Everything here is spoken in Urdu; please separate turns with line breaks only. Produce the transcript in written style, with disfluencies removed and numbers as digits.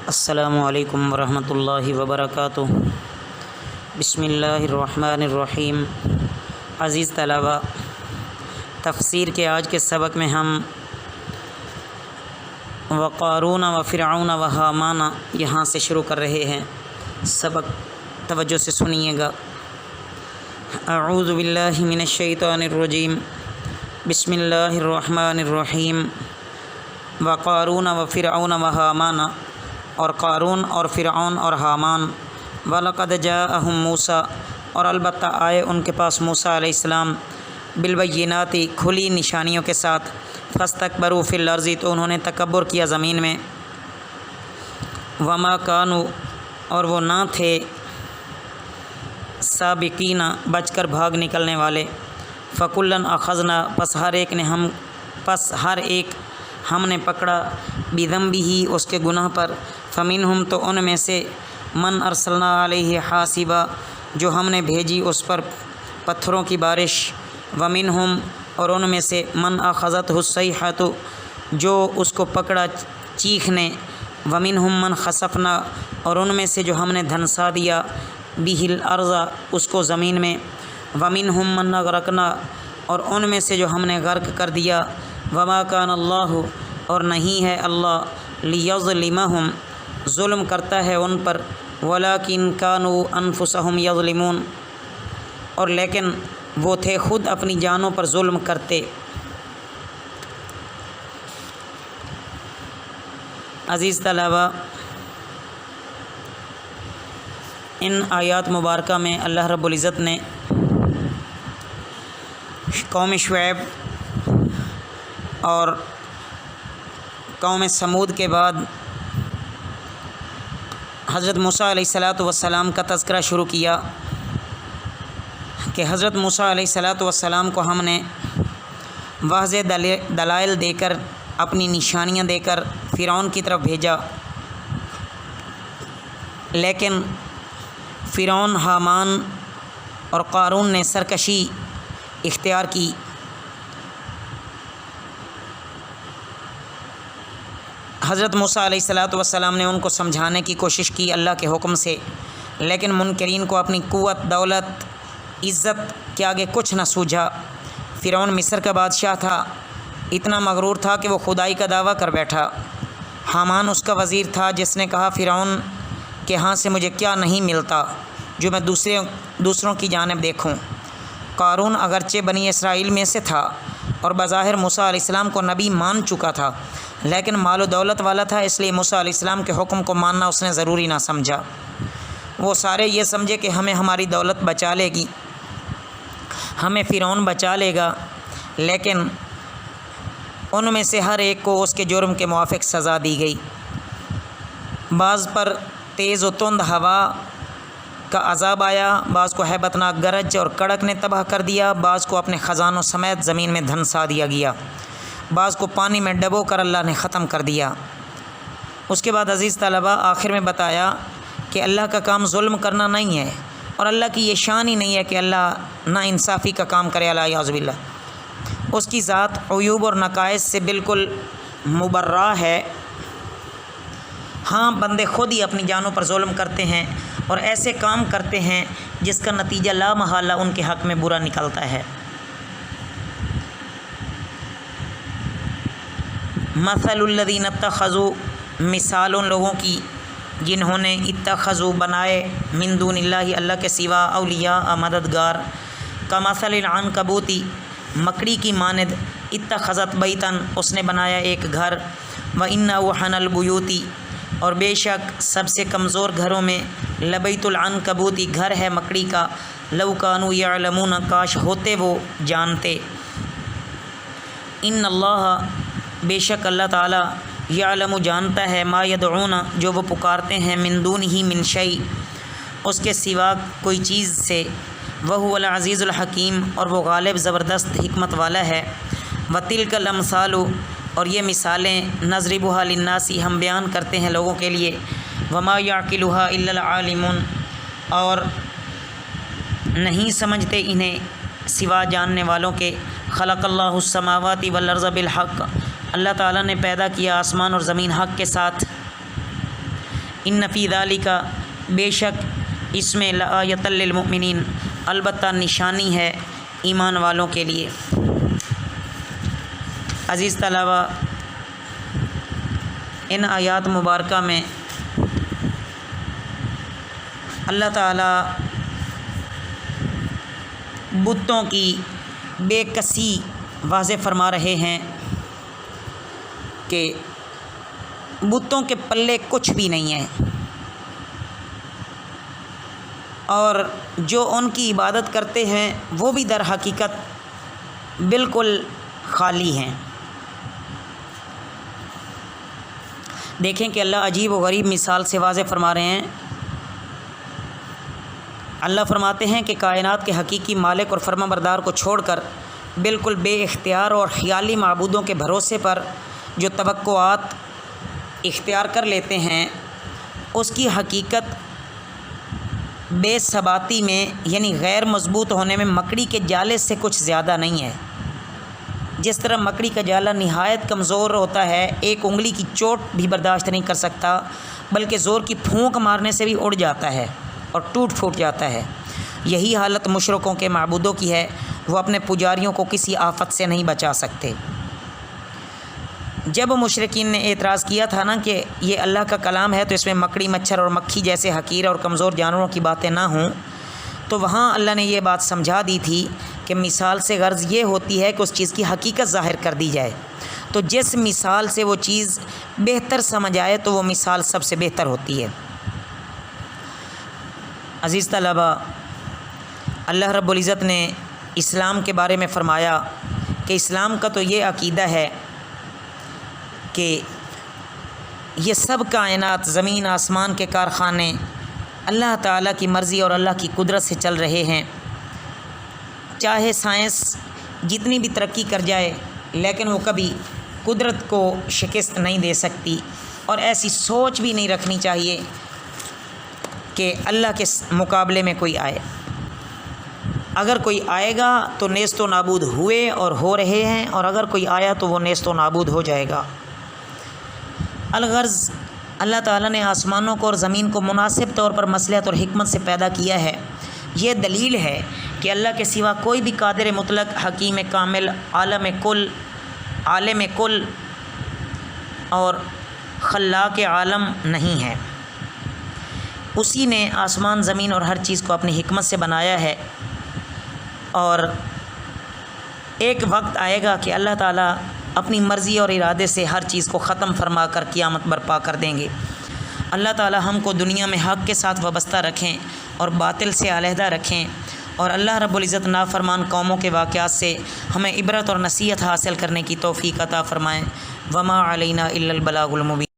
السلام علیکم ورحمۃ اللہ وبرکاتہ۔ بسم اللہ الرحمن الرحیم۔ عزیز طلباء، تفسیر کے آج کے سبق میں ہم وقارون و فرعون و حامان یہاں سے شروع کر رہے ہیں۔ سبق توجہ سے سنیے گا۔ اعوذ باللہ من الشیطان الرجیم، بسم اللہ الرحمن الرحیم۔ وقارون و فرعون و حامان، اور قارون اور فرعون اور حامان، وَلَقَدْ جَاءَهُم موسیٰ، اور البتہ آئے ان کے پاس موسیٰ علیہ السلام، بالبینات، کھلی نشانیوں کے ساتھ، فاستکبروا فی الارض، تو انہوں نے تکبر کیا زمین میں، وما کانوا، اور وہ نہ تھے، سابقین، بچ کر بھاگ نکلنے والے، فکلاً اخذنا، پس ہر ایک ہم نے پکڑا، بذنبہ، اس کے گناہ پر، فمنہم، تو ان میں سے، من ارسلنا علیہ حاصبا، جو ہم نے بھیجی اس پر پتھروں کی بارش، ومنہم، اور ان میں سے، من اخذتہ الصیحۃ، جو اس کو پکڑا چیخ نے، ومنہم من خسفنا، اور ان میں سے جو ہم نے دھنسا دیا، بہ الارض، اس کو زمین میں، ومنہم من اغرقنا، اور ان میں سے جو ہم نے غرق کر دیا، وما کان اللہ، اور نہیں ہے اللہ، لیظلمہم، ظلم کرتا ہے ان پر، ولیکن کانوا انفسہم یظلمون، اور لیکن وہ تھے خود اپنی جانوں پر ظلم کرتے۔ عزیز طلباء، ان آیات مبارکہ میں اللہ رب العزت نے قوم شعیب اور قوم سمود کے بعد حضرت موسیٰ علیہ السلام کا تذکرہ شروع کیا کہ حضرت موسیٰ علیہ السلام کو ہم نے واضح دلائل دے کر، اپنی نشانیاں دے کر فرعون کی طرف بھیجا، لیکن فرعون، حامان اور قارون نے سرکشی اختیار کی۔ حضرت موسیٰ علیہ السلام نے ان کو سمجھانے کی کوشش کی اللہ کے حکم سے، لیکن منکرین کو اپنی قوت، دولت، عزت کے آگے کچھ نہ سوجھا۔ فرعون مصر کا بادشاہ تھا، اتنا مغرور تھا کہ وہ خدائی کا دعویٰ کر بیٹھا۔ حامان اس کا وزیر تھا، جس نے کہا فرعون کے ہاں سے مجھے کیا نہیں ملتا جو میں دوسروں کی جانب دیکھوں۔ قارون اگرچہ بنی اسرائیل میں سے تھا اور بظاہر موسیٰ علیہ السلام کو نبی مان چکا تھا، لیکن مال و دولت والا تھا، اس لیے موسیٰ علیہ السلام کے حکم کو ماننا اس نے ضروری نہ سمجھا۔ وہ سارے یہ سمجھے کہ ہمیں ہماری دولت بچا لے گی، ہمیں فرعون بچا لے گا، لیکن ان میں سے ہر ایک کو اس کے جرم کے موافق سزا دی گئی۔ بعض پر تیز و تند ہوا کا عذاب آیا، بعض کو ہیبت ناک گرج اور کڑک نے تباہ کر دیا، بعض کو اپنے خزانوں سمیت زمین میں دھنسا دیا گیا، بعض کو پانی میں ڈبو کر اللہ نے ختم کر دیا۔ اس کے بعد عزیز طلباء، آخر میں بتایا کہ اللہ کا کام ظلم کرنا نہیں ہے، اور اللہ کی یہ شان ہی نہیں ہے کہ اللہ نا انصافی کا کام کرے، اعوذ باللہ۔ اس کی ذات عیوب اور نقائص سے بالکل مبرہ ہے۔ ہاں، بندے خود ہی اپنی جانوں پر ظلم کرتے ہیں اور ایسے کام کرتے ہیں جس کا نتیجہ لا محالہ ان کے حق میں برا نکلتا ہے۔ مثل الذین اتخذوا، مثال ان لوگوں کی جنہوں نے اتخذوا بنائے، من دون اللہ، اللہ کے سوا، اولیاء، مددگار، کمثل العنکبوت، مکڑی کی مانند، اتخذت بیتاً، اس نے بنایا ایک گھر، وان اوحن البیوت، اور بے شک سب سے کمزور گھروں میں، لبیت العنکبوت، گھر ہے مکڑی کا، لو کانوا یعلمون، کاش ہوتے وہ جانتے، ان اللہ، بے شک اللہ تعالی، یعلم، جانتا ہے، ما یدعون، جو وہ پکارتے ہیں، من دونہ، من شیء، اس کے سوا کوئی چیز سے، وہو العزیز الحکیم، اور وہ غالب زبردست حکمت والا ہے، وتلک الامثال، اور یہ مثالیں، نضربها للناس، ہم بیان کرتے ہیں لوگوں کے لیے، وما یعقلها الا العالمون، اور نہیں سمجھتے انہیں سوا جاننے والوں کے، خلق اللہ السماوات والارض بالحق، اللہ تعالیٰ نے پیدا کیا آسمان اور زمین حق کے ساتھ، ان فی ذالک بے شک اس میں لآیۃ للمؤمنین البتہ نشانی ہے ایمان والوں کے لیے۔ عزیز طلبہ، ان آیات مبارکہ میں اللہ تعالیٰ بتوں کی بے کسی واضح فرما رہے ہیں کہ بتوں کے پلے کچھ بھی نہیں ہے، اور جو ان کی عبادت کرتے ہیں وہ بھی در حقیقت بالکل خالی ہیں۔ دیکھیں کہ اللہ عجیب و غریب مثال سے واضح فرما رہے ہیں۔ اللہ فرماتے ہیں کہ کائنات کے حقیقی مالک اور فرما بردار کو چھوڑ کر بالکل بے اختیار اور خیالی معبودوں کے بھروسے پر جو توقعات اختیار کر لیتے ہیں، اس کی حقیقت بے ثباتی میں یعنی غیر مضبوط ہونے میں مکڑی کے جالے سے کچھ زیادہ نہیں ہے۔ جس طرح مکڑی کا جالا نہایت کمزور ہوتا ہے، ایک انگلی کی چوٹ بھی برداشت نہیں کر سکتا، بلکہ زور کی پھونک مارنے سے بھی اڑ جاتا ہے اور ٹوٹ پھوٹ جاتا ہے، یہی حالت مشرکوں کے معبودوں کی ہے۔ وہ اپنے پجاریوں کو کسی آفت سے نہیں بچا سکتے۔ جب مشرکین نے اعتراض کیا تھا نا کہ یہ اللہ کا کلام ہے تو اس میں مکڑی، مچھر اور مکھی جیسے حقیر اور کمزور جانوروں کی باتیں نہ ہوں، تو وہاں اللہ نے یہ بات سمجھا دی تھی کہ مثال سے غرض یہ ہوتی ہے کہ اس چیز کی حقیقت ظاہر کر دی جائے، تو جس مثال سے وہ چیز بہتر سمجھ آئے تو وہ مثال سب سے بہتر ہوتی ہے۔ عزیز طلبہ، اللہ رب العزت نے اسلام کے بارے میں فرمایا کہ اسلام کا تو یہ عقیدہ ہے کہ یہ سب کائنات، زمین آسمان کے کارخانے اللہ تعالیٰ کی مرضی اور اللہ کی قدرت سے چل رہے ہیں۔ چاہے سائنس جتنی بھی ترقی کر جائے لیکن وہ کبھی قدرت کو شکست نہیں دے سکتی، اور ایسی سوچ بھی نہیں رکھنی چاہیے کہ اللہ کے مقابلے میں کوئی آئے۔ اگر کوئی آئے گا تو نیست و نابود ہوئے اور ہو رہے ہیں، اور اگر کوئی آیا تو وہ نیست و نابود ہو جائے گا۔ الغرض اللہ تعالیٰ نے آسمانوں کو اور زمین کو مناسب طور پر مصلحت اور حکمت سے پیدا کیا ہے۔ یہ دلیل ہے کہ اللہ کے سوا کوئی بھی قادر مطلق، حکیم کامل، عالم کل اور خلاق عالم نہیں ہے۔ اسی نے آسمان، زمین اور ہر چیز کو اپنی حکمت سے بنایا ہے، اور ایک وقت آئے گا کہ اللہ تعالیٰ اپنی مرضی اور ارادے سے ہر چیز کو ختم فرما کر قیامت برپا کر دیں گے۔ اللہ تعالیٰ ہم کو دنیا میں حق کے ساتھ وابستہ رکھیں اور باطل سے علیحدہ رکھیں، اور اللہ رب العزت نافرمان قوموں کے واقعات سے ہمیں عبرت اور نصیحت حاصل کرنے کی توفیق عطا فرمائیں۔ وما علینا الا البلاغ المبین۔